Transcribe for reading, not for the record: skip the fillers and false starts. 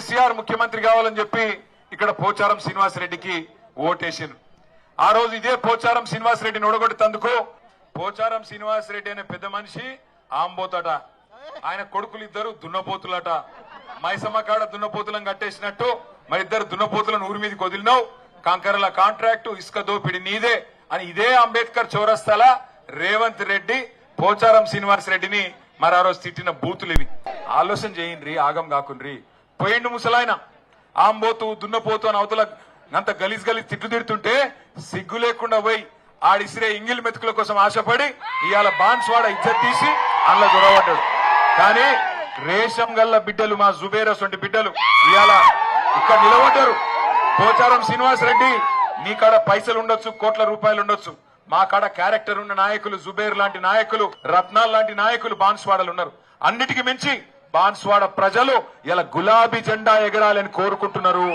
కేసీఆర్ ముఖ్యమంత్రి కావాలని చెప్పి ఇక్కడ పోచారం శ్రీనివాసరెడ్డికి ఓటేసిండ్రు. ఆ రోజు ఇదే పోచారం శ్రీనివాసరెడ్డిని ఓడగొట్టేందుకు పోచారం శ్రీనివాసరెడ్డి అనే పెద్ద మనిషి ఆంబోతట, ఆయన కొడుకులు ఇద్దరు దున్నపోతులట. మైసమ్మ కాడ దున్నపోతులను కట్టేసినట్టు మరి ఇద్దరు దున్నపోతులను ఊరి మీదకి వదిలినావు. కంకరల కాంట్రాక్టు ఇసుక దోపిడి నీదే అని ఇదే అంబేద్కర్ చౌరస్తాల రేవంత్ రెడ్డి పోచారం శ్రీనివాసరెడ్డిని మరి ఆ రోజు తిట్టిన బూతులు ఇవి. ఆలోచన చేయండి, ఆగం కాకుండ్రి. పోయిండు ముసలాయన ఆంబోతు దున్నపోతు అని అవతల అంత గలీజ్ తిట్టు తిడుతుంటే సిగ్గు లేకుండా పోయి ఆడిసిరే ఇంగిల్ మెతుకుల కోసం ఆశపడి ఇవాళ బాన్స్వాడ ఇజ్జత్ తీసి అందులో దొరవడ్డాడు. కానీ రేషం గల్ల బిడ్డలు మా జుబేరస్ వంటి బిడ్డలు ఇవాళ ఇక్కడ నిలబడ్డారు. పోచారం శ్రీనివాసరెడ్డి నీ కాడ పైసలు ఉండొచ్చు, కోట్ల రూపాయలు ఉండొచ్చు, మా కాడ క్యారెక్టర్ ఉన్న నాయకులు, జుబేర్ లాంటి నాయకులు, రత్నాల్ లాంటి నాయకులు బాన్స్వాడలు ఉన్నారు. అన్నిటికీ మించి బాన్స్వాడ ప్రజలు ఇలా గులాబీ జెండా ఎగరాలని కోరుకుంటున్నారు.